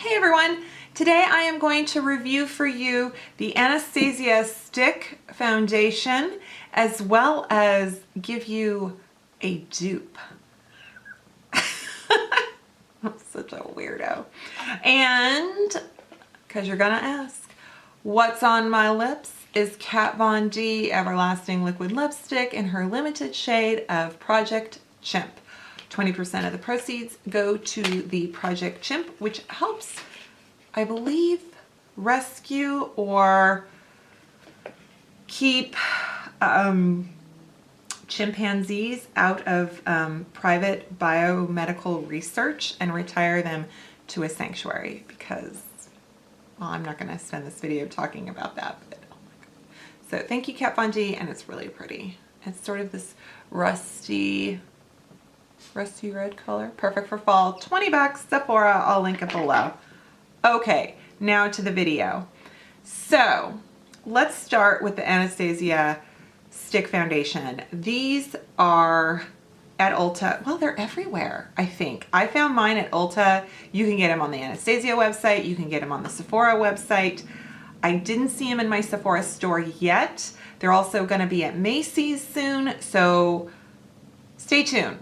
Hey everyone! Today I am going to review for you the Anastasia Stick Foundation as well as give you a dupe. I'm such a weirdo. And, because you're gonna ask, what's on my lips is Kat Von D Everlasting Liquid Lipstick in her limited shade of Project Chimp. 20% of the proceeds go to the Project Chimp, which helps, I believe, rescue or keep chimpanzees out of private biomedical research and retire them to a sanctuary because, well, I'm not going to spend this video talking about that. But, oh my God. So thank you, Kat Von D, and it's really pretty. It's sort of this rusty red color, perfect for fall. 20 bucks, Sephora, I'll link it below. Okay, now to the video. So let's start with the Anastasia Stick Foundation. These are at Ulta. Well, they're everywhere, I think. I found mine at Ulta. You can get them on the Anastasia website. You can get them on the Sephora website. I didn't see them in my Sephora store yet. They're also going to be at Macy's soon, so stay tuned.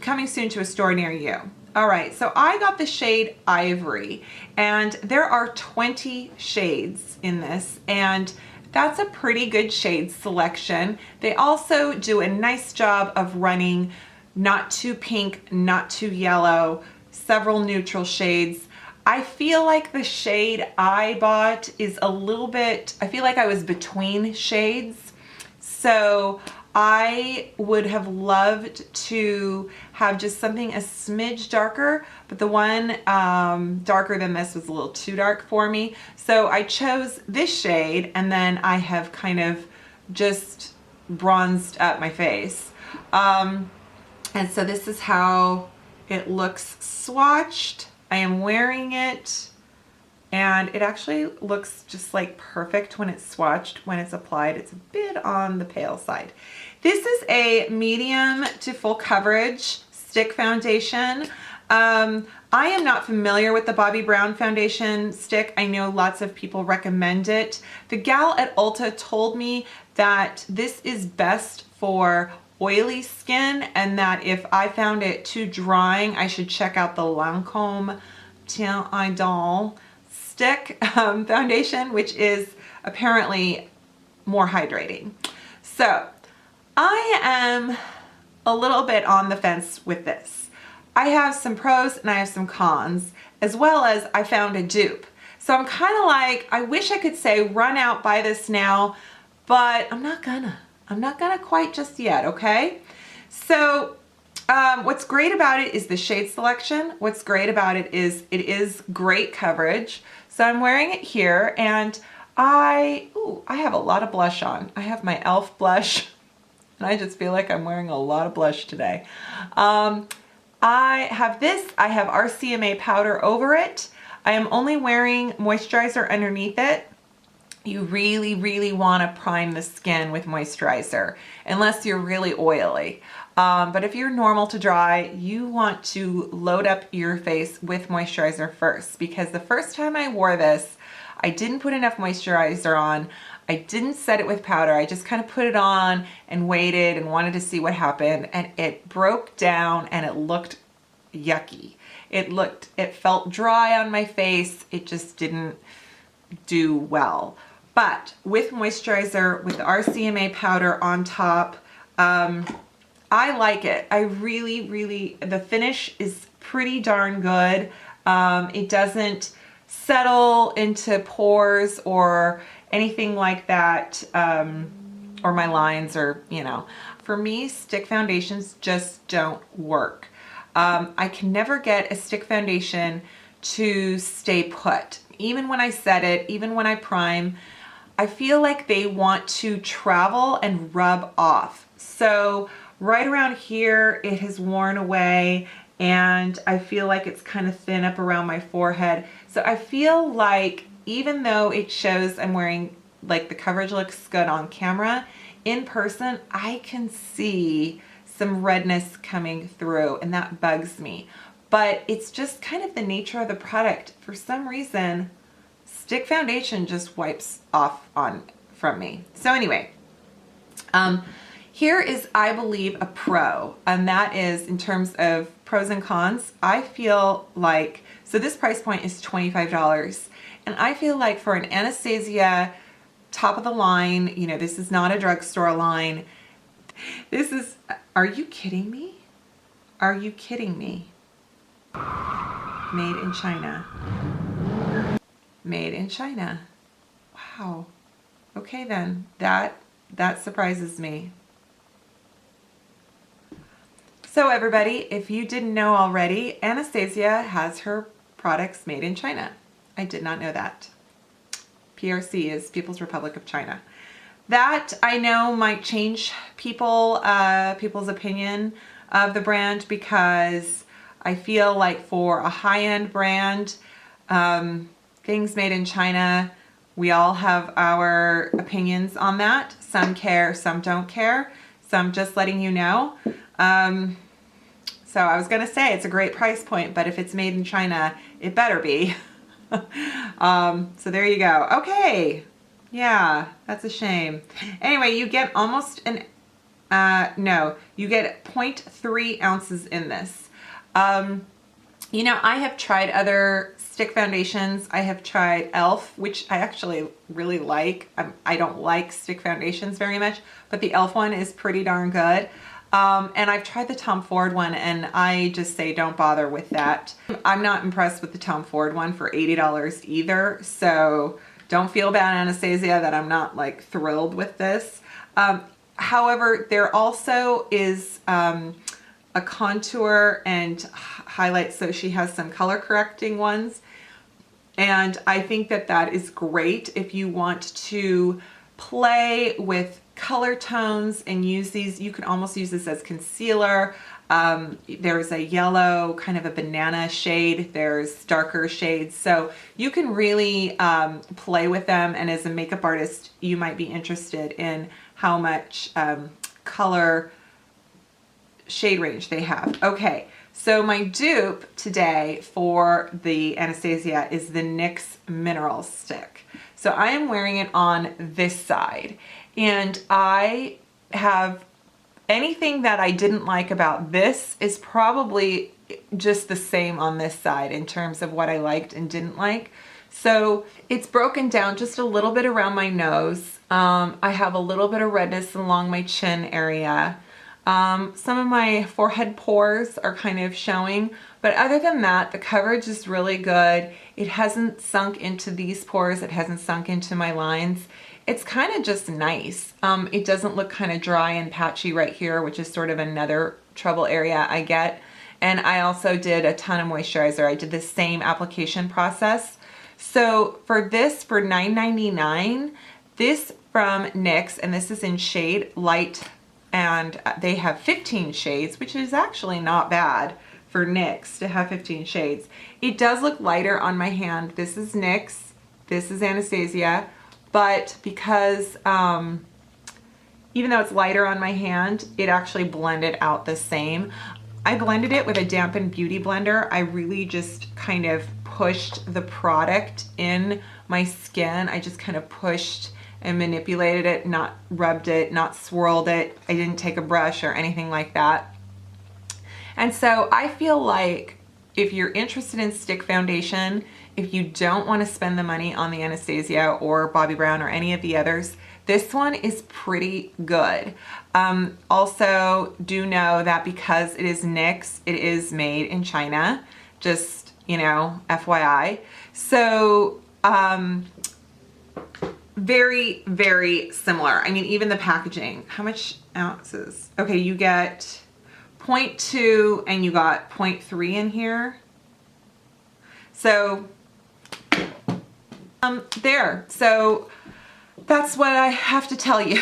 Coming soon to a store near you. All right, so I got the shade Ivory, and there are 20 shades in this, and that's a pretty good shade selection. They also do a nice job of running not too pink, not too yellow, several neutral shades. I feel like the shade I bought is a little bit, I feel like I was between shades. So I would have loved to have just something a smidge darker, but the one darker than this was a little too dark for me. So I chose this shade, and then I have kind of just bronzed up my face. And so this is how it looks swatched. I am wearing it, and it actually looks just like perfect when it's swatched, when it's applied. It's a bit on the pale side. This is a medium to full coverage stick foundation. I am not familiar with the Bobbi Brown foundation stick. I know lots of people recommend it. The gal at Ulta told me that this is best for oily skin, and that if I found it too drying, I should check out the Lancome Teint Idole stick foundation, which is apparently more hydrating. So I am a little bit on the fence with this. I have some pros and I have some cons, as well as I found a dupe. So I'm kind of like, I wish I could say run out, buy this now, but I'm not gonna quite just yet, okay? So what's great about it is the shade selection. What's great about it is great coverage. So I'm wearing it here, and I have a lot of blush on. I have my e.l.f. blush, and I just feel like I'm wearing a lot of blush today. I have this. I have RCMA powder over it. I am only wearing moisturizer underneath it. You really, really want to prime the skin with moisturizer, unless you're really oily. But if you're normal to dry, you want to load up your face with moisturizer first, because the first time I wore this, I didn't put enough moisturizer on. I didn't set it with powder. I just kind of put it on and waited and wanted to see what happened, and it broke down and it looked yucky. It felt dry on my face. It just didn't do well. But with moisturizer, with the RCMA powder on top, I like it. I really, the finish is pretty darn good. It doesn't settle into pores or anything like that, or my lines, or, you know. For me, stick foundations just don't work. I can never get a stick foundation to stay put. Even when I set it, even when I prime, I feel like they want to travel and rub off. So right around here, it has worn away, and I feel like it's kind of thin up around my forehead. So I feel like even though it shows I'm wearing, like, the coverage looks good on camera, in person, I can see some redness coming through, and that bugs me. but it's just kind of the nature of the product. For some reason, stick foundation just wipes off from me. So anyway, here is, I believe, a pro, and that is in terms of pros and cons. I feel like, so this price point is $25, and I feel like for an Anastasiya top of the line, you know, this is not a drugstore line. This is, are you kidding me? Are you kidding me? Made in China. Made in China. Wow. Okay then, that surprises me. So everybody, if you didn't know already, Anastasiya has her products made in China. I did not know that. PRC is People's Republic of China. That I know might change people's opinion of the brand, because I feel like for a high-end brand, things made in China, we all have our opinions on that. Some care, some don't care. So I'm just letting you know. So I was gonna say it's a great price point, but if it's made in China, it better be. So there you go. Okay. Yeah, that's a shame. Anyway, you get almost an, no, you get 0.3 ounces in this. You know, I have tried other stick foundations. I have tried e.l.f., which I actually really like. I don't like stick foundations very much, but the e.l.f. one is pretty darn good. And I've tried the Tom Ford one, and I just say don't bother with that. I'm not impressed with the Tom Ford one for $80 either, so don't feel bad, Anastasia, that I'm not like thrilled with this. However, there also is a contour and highlight, so she has some color correcting ones, and I think that that is great if you want to play with color tones and use these. You can almost use this as concealer. There's a yellow, kind of a banana shade. There's darker shades. So you can really play with them. And as a makeup artist, you might be interested in how much color shade range they have. Okay, so my dupe today for the Anastasiya is the NYX Mineral Stick. So I am wearing it on this side. And I have, anything that I didn't like about this is probably just the same on this side in terms of what I liked and didn't like. So it's broken down just a little bit around my nose. I have a little bit of redness along my chin area. Some of my forehead pores are kind of showing, but other than that, the coverage is really good. It hasn't sunk into these pores. It hasn't sunk into my lines. It's kind of just nice. It doesn't look kind of dry and patchy right here, which is sort of another trouble area I get. And I also did a ton of moisturizer. I did the same application process. So for this, for $9.99, this from NYX, and this is in shade Light, and they have 15 shades, which is actually not bad for NYX to have 15 shades. It does look lighter on my hand. This is NYX, this is Anastasiya. But because, even though it's lighter on my hand, it actually blended out the same. I blended it with a dampened beauty blender. I really just kind of pushed the product in my skin. I just kind of pushed and manipulated it, not rubbed it, not swirled it. I didn't take a brush or anything like that. And so I feel like if you're interested in stick foundation, if you don't want to spend the money on the Anastasiya or Bobbi Brown or any of the others, this one is pretty good. Also, do know that because it is NYX, it is made in China. Just, you know, FYI. So, very, very similar. I mean, even the packaging. How much ounces? Okay, you get 0.2 and you got 0.3 in here. So, there. So that's what I have to tell you.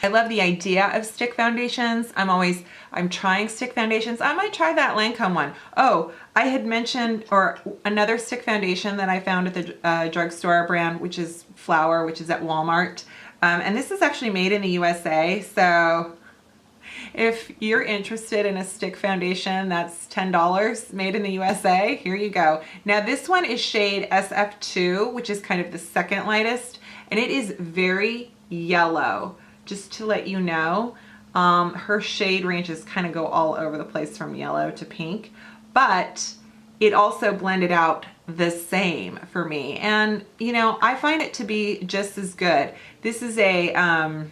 I love the idea of stick foundations. I'm trying stick foundations. I might try that Lancome one. Oh, I had mentioned, or another stick foundation that I found at the drugstore brand, which is Flower, which is at Walmart. And this is actually made in the USA. So If you're interested in a stick foundation that's $10 made in the USA, here you go. Now this one is shade SF2, which is kind of the second lightest, and it is very yellow. Just to let you know, her shade ranges kind of go all over the place from yellow to pink, but it also blended out the same for me. And you know, I find it to be just as good. This is a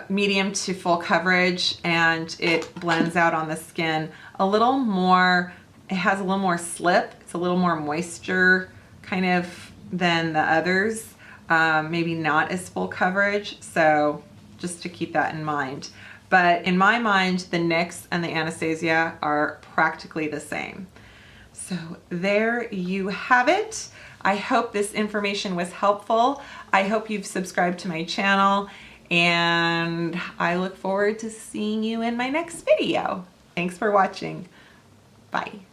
medium to full coverage, and it blends out on the skin a little more. It has a little more slip. It's a little more moisture kind of than the others. Maybe not as full coverage. So just to keep that in mind. But in my mind, the NYX and the Anastasiya are practically the same. So there you have it. I hope this information was helpful. I hope you've subscribed to my channel, and I look forward to seeing you in my next video. Thanks for watching. Bye.